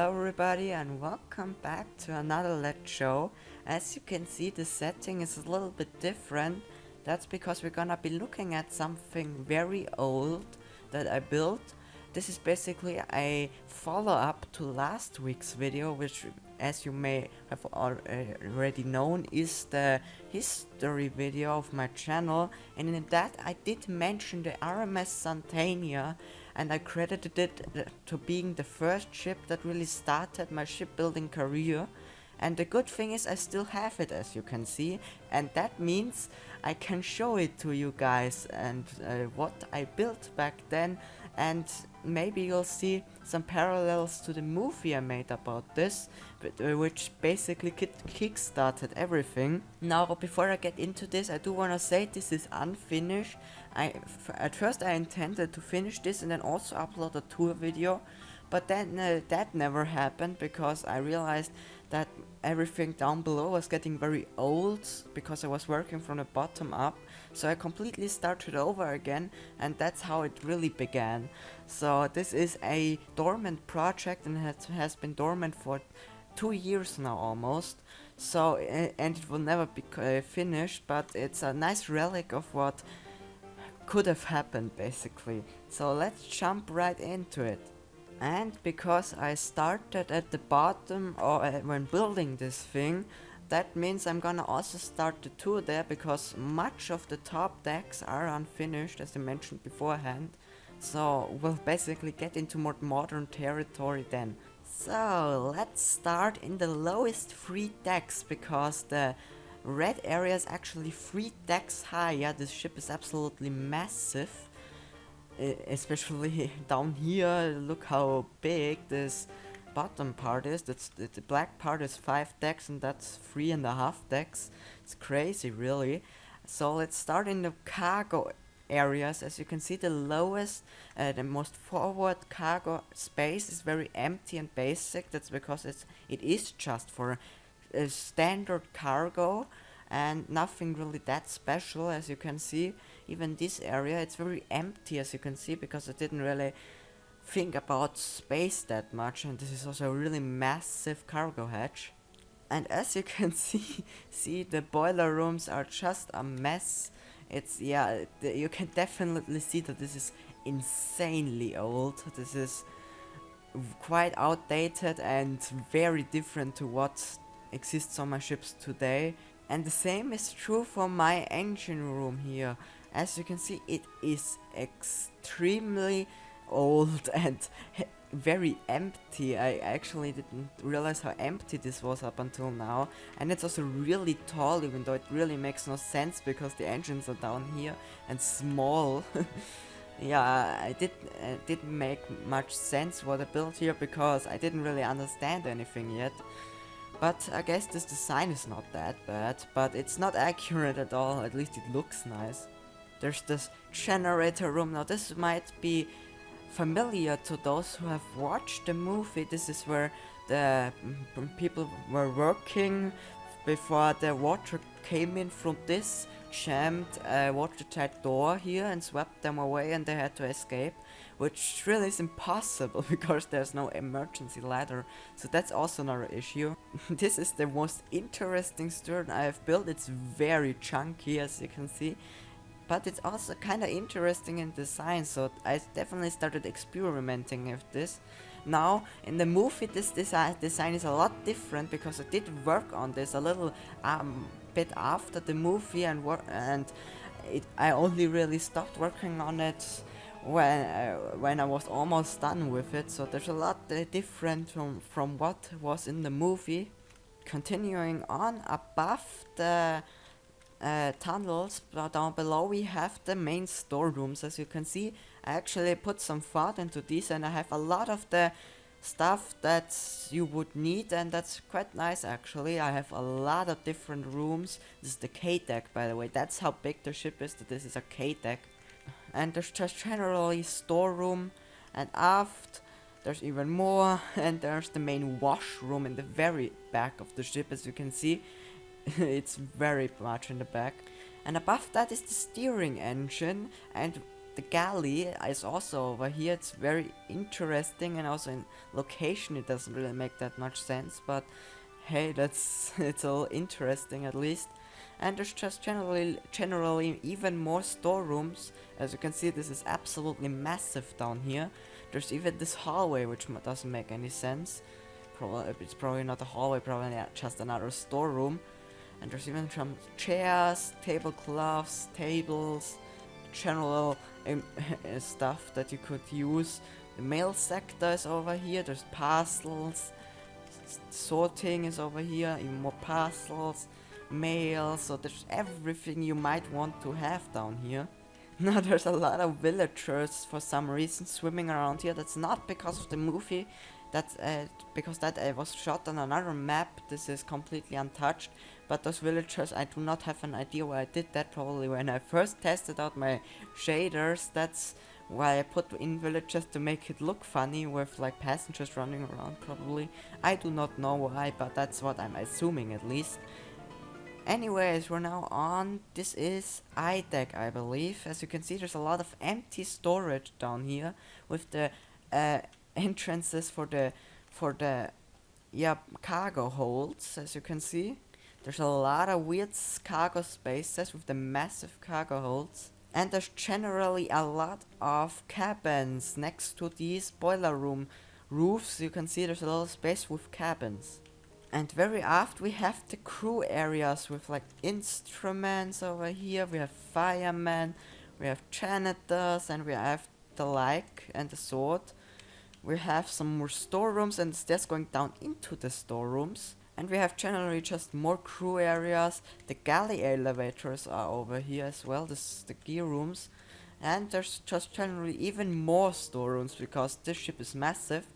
Hello everybody and welcome back to another Let's Show. As you can see, the setting is a little bit different. That's because we're gonna be looking at something very old that I built. This is basically a follow-up to last week's video, which, as you may have already known, is the history video of my channel. And in that I did mention the RMS Santania, and I credited it to being the first ship that really started my shipbuilding career. And the good thing is I still have it, as you can see, and that means I can show it to you guys and what I built back then, and maybe you'll see some parallels to the movie I made about this, which basically kick-started everything. Now, before I get into this, I do want to say this is unfinished. At first I intended to finish this and then also upload a tour video, but then that never happened because I realized that everything down below was getting very old because I was working from the bottom up. So I completely started over again, and that's how it really began. So this is a dormant project, and it has been dormant for 2 years now almost. So and it will never be finished, but it's a nice relic of what could have happened basically. So let's jump right into it. And because I started at the bottom or when building this thing, that means I'm gonna also start the tour there because much of the top decks are unfinished, as I mentioned beforehand. So we'll basically get into more modern territory then. So let's start in the lowest 3 decks because the red area is actually 3 decks high. Yeah, this ship is absolutely massive. Especially down here, look how big this bottom part is. The black part is 5 decks and that's 3.5 decks. It's crazy really. So let's start in the cargo areas. As you can see, the lowest, the most forward cargo space is very empty and basic. That's because it is just for a standard cargo and nothing really that special. As you can see, even this area, it's very empty, as you can see, because I didn't really think about space that much, and this is also a really massive cargo hatch. And as you can see the boiler rooms are just a mess. It's, yeah, you can definitely see that this is insanely old. This is quite outdated and very different to what exists on my ships today. And the same is true for my engine room here. As you can see, it is extremely old and very empty. I actually didn't realize how empty this was up until now. And it's also really tall, even though it really makes no sense because the engines are down here and small. Yeah, I didn't make much sense what I built here because I didn't really understand anything yet. But I guess this design is not that bad, but it's not accurate at all, at least it looks nice. There's this generator room. Now this might be familiar to those who have watched the movie. This is where the people were working before the water came in from this jammed watertight door here and swept them away and they had to escape, which really is impossible because there's no emergency ladder, so that's also another issue. This is the most interesting stern I have built. It's very chunky, as you can see, but it's also kinda interesting in design, so I definitely started experimenting with this. Now, in the movie, this design is a lot different because I did work on this a little bit after the movie, and I only really stopped working on it when I was almost done with it. So there's a lot different from what was in the movie. Continuing on, above the tunnels down below we have the main storerooms. As you can see, I actually put some thought into these and I have a lot of the stuff that you would need, and that's quite nice actually. I have a lot of different rooms. This is the K deck, by the way. That's how big the ship is, that this is a K deck. And there's just generally storeroom, and aft there's even more, and there's the main washroom in the very back of the ship, as you can see. It's very much in the back. And above that is the steering engine, and the galley is also over here. It's very interesting, and also in location it doesn't really make that much sense, but hey, that's it's all interesting at least. And there's just generally even more storerooms. As you can see, this is absolutely massive down here. There's even this hallway, which doesn't make any sense. It's probably not a hallway, probably just another storeroom. And there's even some chairs, tablecloths, tables, general stuff that you could use. The mail sector is over here. There's parcels. Sorting is over here. Even more parcels, mail. So there's everything you might want to have down here. Now there's a lot of villagers for some reason swimming around here. That's not because of the movie. That's because that was shot on another map. This is completely untouched. But those villagers, I do not have an idea why I did that. Probably when I first tested out my shaders. That's why I put in villagers to make it look funny with like passengers running around probably. I do not know why, but that's what I'm assuming at least. Anyways, we're now on, this is I-Deck, I believe. As you can see, there's a lot of empty storage down here with the entrances for the cargo holds. As you can see, there's a lot of weird cargo spaces with the massive cargo holds. And there's generally a lot of cabins next to these boiler room roofs. You can see there's a little space with cabins. And very aft we have the crew areas with like instruments over here. We have firemen, we have janitors, and we have the like and the sword. We have some more storerooms and stairs going down into the storerooms. And we have generally just more crew areas. The galley elevators are over here as well. This is the gear rooms. And there's just generally even more storerooms because this ship is massive.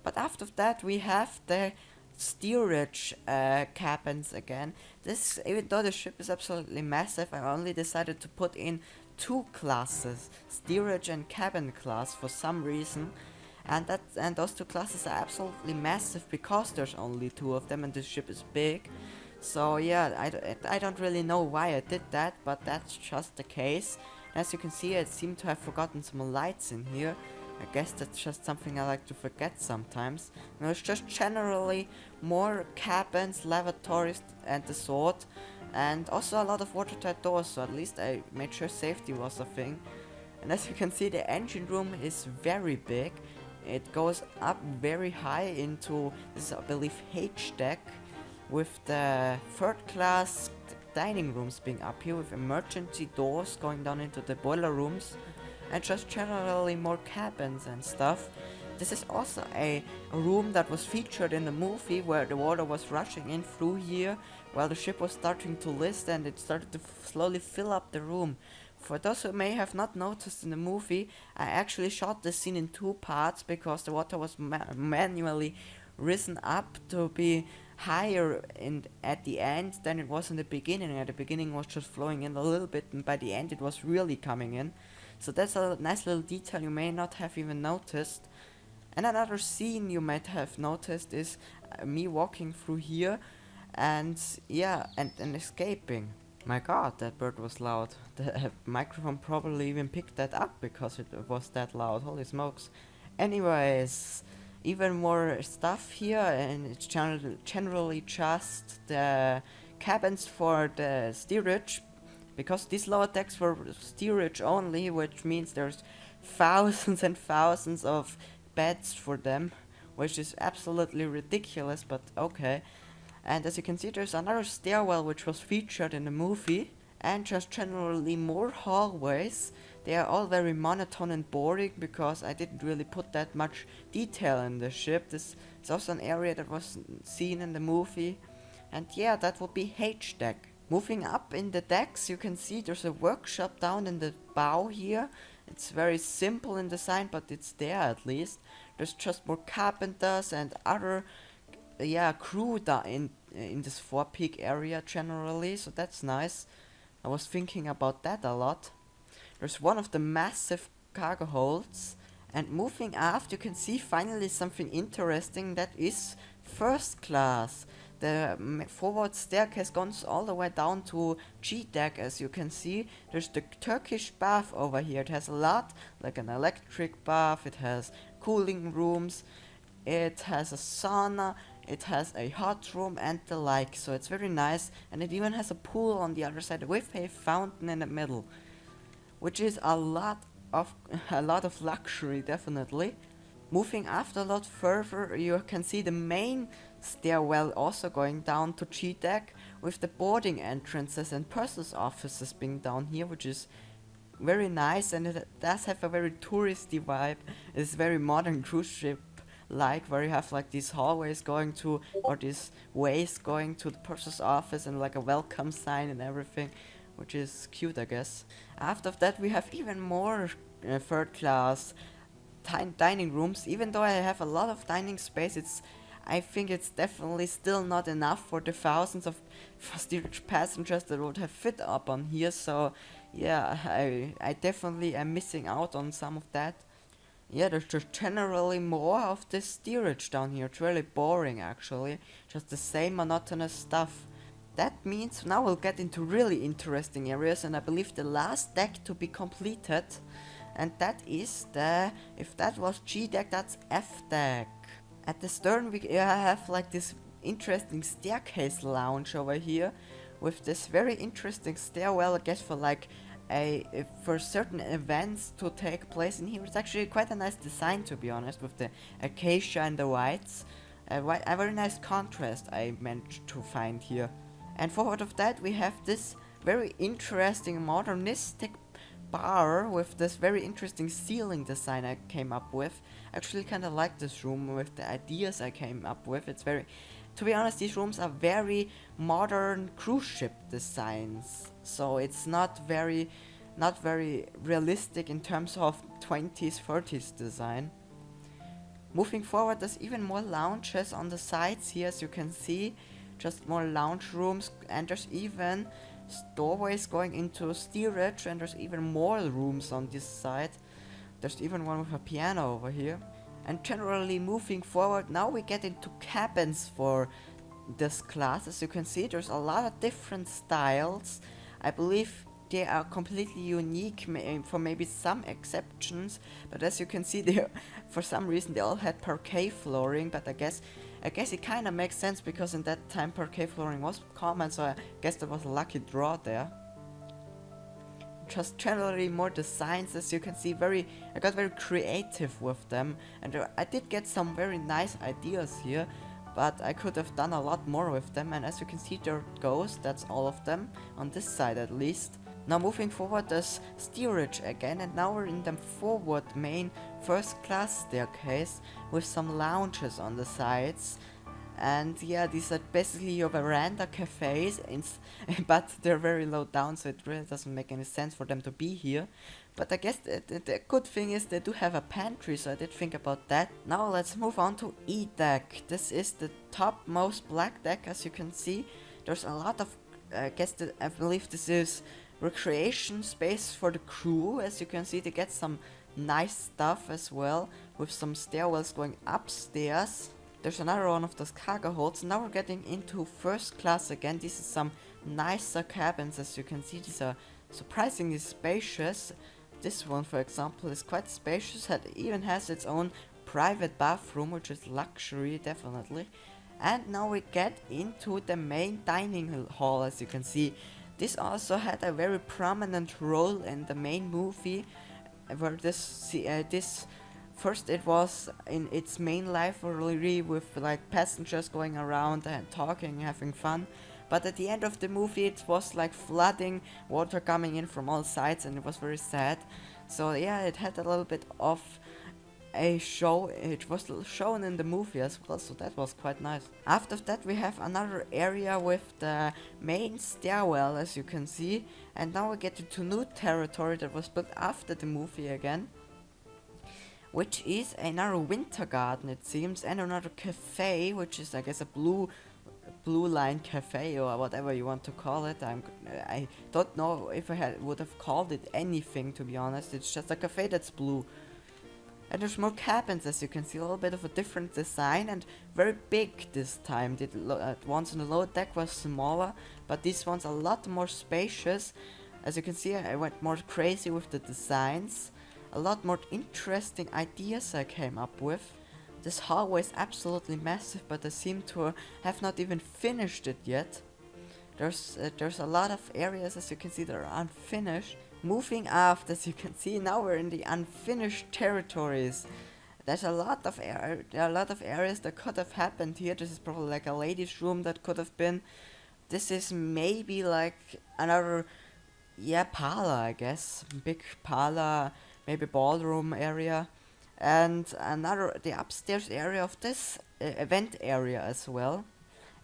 But after that we have the steerage cabins again. This, even though the ship is absolutely massive, I only decided to put in two classes, steerage and cabin class, for some reason. And those two classes are absolutely massive because there's only two of them and this ship is big. So yeah, I don't really know why I did that, but that's just the case. As you can see, I seem to have forgotten some lights in here. I guess that's just something I like to forget sometimes. No, it's just generally more cabins, lavatories and the sort. And also a lot of watertight doors, so at least I made sure safety was a thing. And as you can see, the engine room is very big. It goes up very high into this, I believe, H-Deck, with the third class dining rooms being up here with emergency doors going down into the boiler rooms, and just generally more cabins and stuff. This is also a room that was featured in the movie where the water was rushing in through here while the ship was starting to list, and it started to slowly fill up the room. For those who may have not noticed in the movie, I actually shot this scene in two parts because the water was manually risen up to be higher at the end than it was in the beginning. At the beginning it was just flowing in a little bit, and by the end it was really coming in. So that's a nice little detail you may not have even noticed. And another scene you might have noticed is me walking through here and yeah, and escaping. My god, that bird was loud. The microphone probably even picked that up because it was that loud. Holy smokes. Anyways, even more stuff here, and it's generally just the cabins for the steerage, because these lower decks were steerage only, which means there's thousands and thousands of beds for them, which is absolutely ridiculous, but okay. And as you can see, there's another stairwell which was featured in the movie, and just generally more hallways. They are all very monotone and boring because I didn't really put that much detail in the ship. This is also an area that was seen in the movie. And yeah, that would be H-Deck. Moving up in the decks, you can see there's a workshop down in the bow here. It's very simple in design, but it's there at least. There's just more carpenters and other crew in this forepeak area generally, so that's nice. I was thinking about that a lot. There's one of the massive cargo holds, and moving aft you can see finally something interesting, that is first class. The forward staircase goes all the way down to G deck, as you can see. There's the Turkish bath over here. It has a lot, like an electric bath, it has cooling rooms, it has a sauna, it has a hot room and the like. So it's very nice, and it even has a pool on the other side with a fountain in the middle, which is a lot of luxury, definitely. Moving after a lot further, you can see the main stairwell also going down to G deck, with the boarding entrances and purser's offices being down here, which is very nice, and it does have a very touristy vibe. It's very modern cruise ship like, where you have like these hallways going to, or these ways going to the purser's office, and like a welcome sign and everything, which is cute, I guess. After that, we have even more third class dining rooms. Even though I have a lot of dining space, I think it's definitely still not enough for the thousands of steerage passengers that would have fit up on here. So yeah, I definitely am missing out on some of that. Yeah, there's just generally more of this steerage down here. It's really boring, actually. Just the same monotonous stuff. That means now we'll get into really interesting areas, and I believe the last deck to be completed, and that is if that was G deck, that's F deck. At the stern we have like this interesting staircase lounge over here, with this very interesting stairwell, I guess for like for certain events to take place in here. It's actually quite a nice design, to be honest, with the acacia and the whites. A very nice contrast I managed to find here. And forward of that, we have this very interesting modernistic bar with this very interesting ceiling design I came up with. Actually kind of like this room with the ideas I came up with. It's very, to be honest, these rooms are very modern cruise ship designs. So it's not very realistic in terms of 20s, 30s design. Moving forward, there's even more lounges on the sides here, as you can see. Just more lounge rooms, and there's even doorways going into steerage, and there's even more rooms on this side. There's even one with a piano over here. And generally moving forward, now we get into cabins for this class. As you can see, there's a lot of different styles. I believe they are completely unique, for maybe some exceptions, but as you can see, they for some reason they all had parquet flooring. But I guess it kind of makes sense, because in that time parquet flooring was common, so I guess there was a lucky draw there. Just generally more designs, as you can see, I got very creative with them, and I did get some very nice ideas here, but I could have done a lot more with them. And as you can see, there it goes, that's all of them, on this side at least. Now moving forward, there's steerage again, and now we're in the forward main first class staircase with some lounges on the sides. And yeah, these are basically your veranda cafes, but they're very low down, so it really doesn't make any sense for them to be here. But I guess the good thing is they do have a pantry, so I did think about that. Now let's move on to E deck. This is the topmost black deck, as you can see. There's a lot of, I believe this is recreation space for the crew. As you can see, they get some nice stuff as well, with some stairwells going upstairs. There's another one of those cargo holds. Now we're getting into first class again. These are some nicer cabins, as you can see. These are surprisingly spacious. This one, for example, is quite spacious. It even has its own private bathroom, which is luxury, definitely. And now we get into the main dining hall, as you can see. This also had a very prominent role in the main movie, where first it was in its main library with like passengers going around and talking, having fun. But at the end of the movie, it was like flooding, water coming in from all sides, and it was very sad. So yeah, it had a little bit of a show. It was shown in the movie as well, so that was quite nice. After that, we have another area with the main stairwell, as you can see. And now we get into new territory that was built after the movie again, which is another winter garden, it seems, and another cafe, which is, I guess, a blue line cafe, or whatever you want to call it. I don't know if I would have called it anything, to be honest. It's just a cafe that's blue. And there's more cabins, as you can see, a little bit of a different design and very big this time. The ones on the lower deck was smaller, but this one's a lot more spacious. As you can see, I went more crazy with the designs. A lot more interesting ideas I came up with. This hallway is absolutely massive, but I seem to have not even finished it yet. There's a lot of areas, as you can see, that are unfinished. Moving aft, as you can see, now we're in the unfinished territories. There's a lot of there are a lot of areas that could have happened here. This is probably like a ladies' room that could have been. This is maybe like another, yeah, parlor, I guess. Big parlor, maybe ballroom area. And the upstairs area of this event area as well.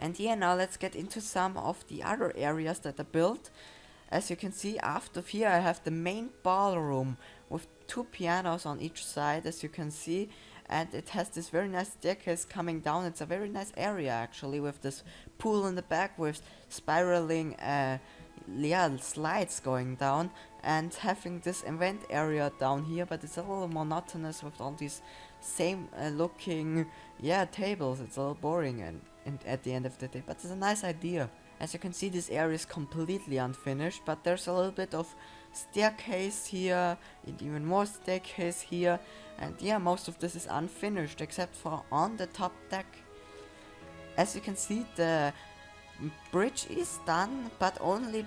And yeah, now let's get into some of the other areas that are built. As you can see, after here I have the main ballroom with 2 pianos on each side, as you can see, and it has this very nice staircase coming down. It's a very nice area actually, with this pool in the back with spiraling slides going down, and having this event area down here, but it's a little monotonous with all these same looking tables. It's a little boring and at the end of the day, but it's a nice idea. As you can see, this area is completely unfinished, but there's a little bit of staircase here, and even more staircase here, and yeah, most of this is unfinished, except for on the top deck. As you can see, the bridge is done, but only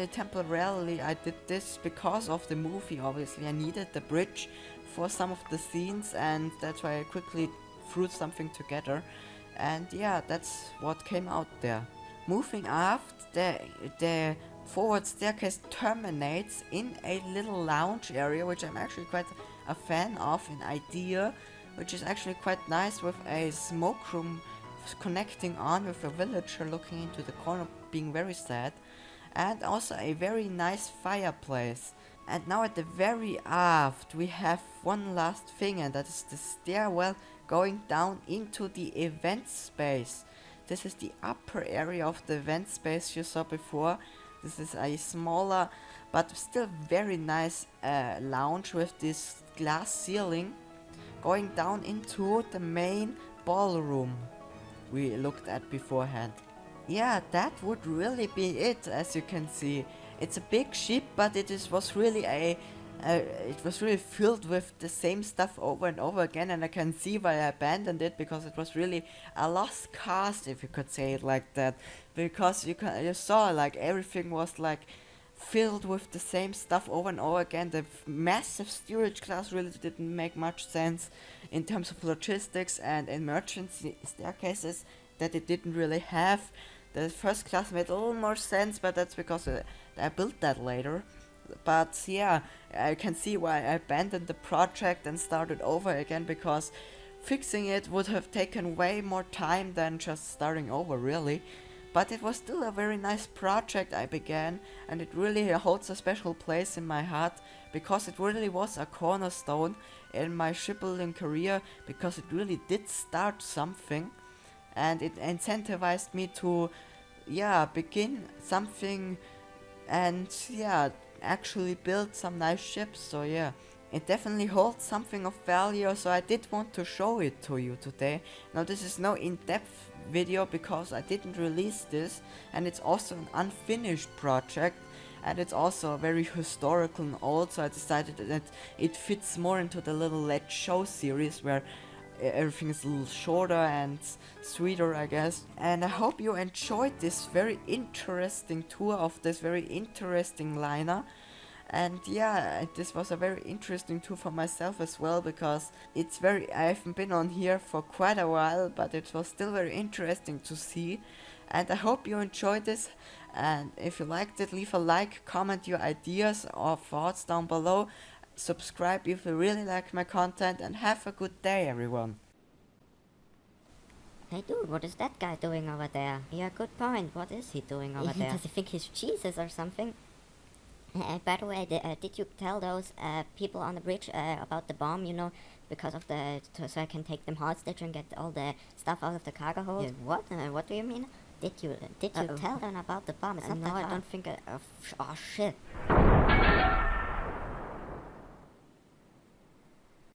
temporarily. I did this because of the movie, obviously. I needed the bridge for some of the scenes, and that's why I quickly threw something together. And yeah, that's what came out there. Moving aft, the forward staircase terminates in a little lounge area, which I'm actually quite a fan of in idea, which is actually quite nice, with a smoke room connecting on with a villager looking into the corner, being very sad, and also a very nice fireplace. And now at the very aft we have one last thing, and that is the stairwell going down into the event space. This is the upper area of the event space you saw before. This is a smaller but still very nice lounge with this glass ceiling going down into the main ballroom we looked at beforehand. Yeah, that would really be it. As you can see, it's a big ship, but was really filled with the same stuff over and over again, and I can see why I abandoned it, because it was really a lost cause, if you could say it like that. Because you saw like everything was like filled with the same stuff over and over again. The massive storage class really didn't make much sense in terms of logistics and emergency staircases that it didn't really have. The first class made a little more sense, but that's because I built that later. But yeah, I can see why I abandoned the project and started over again, because fixing it would have taken way more time than just starting over, really. But it was still a very nice project I began, and it really holds a special place in my heart, because it really was a cornerstone in my shipbuilding career, because it really did start something, and it incentivized me to begin something and actually build some nice ships. So yeah, it definitely holds something of value, so I did want to show it to you today. Now this is no in-depth video because I didn't release this, and it's also an unfinished project, and it's also very historical and old, so I decided that it fits more into the little Let's Show series, where everything is a little shorter and sweeter, I guess. And I hope you enjoyed this very interesting tour of this very interesting liner. And yeah, this was a very interesting tour for myself as well, because I haven't been on here for quite a while, but it was still very interesting to see. And I hope you enjoyed this, and if you liked it, leave a like, comment your ideas or thoughts down below. Subscribe if you really like my content, and have a good day, everyone. Hey dude, what is that guy doing over there? Yeah, good point. What is he doing over there? Does he think he's Jesus or something? By the way, did you tell those people on the bridge about the bomb, because of so I can take them hostage and get all the stuff out of the cargo hold? Yeah, what? What do you mean? Did you tell them about the bomb? No, I don't think oh shit.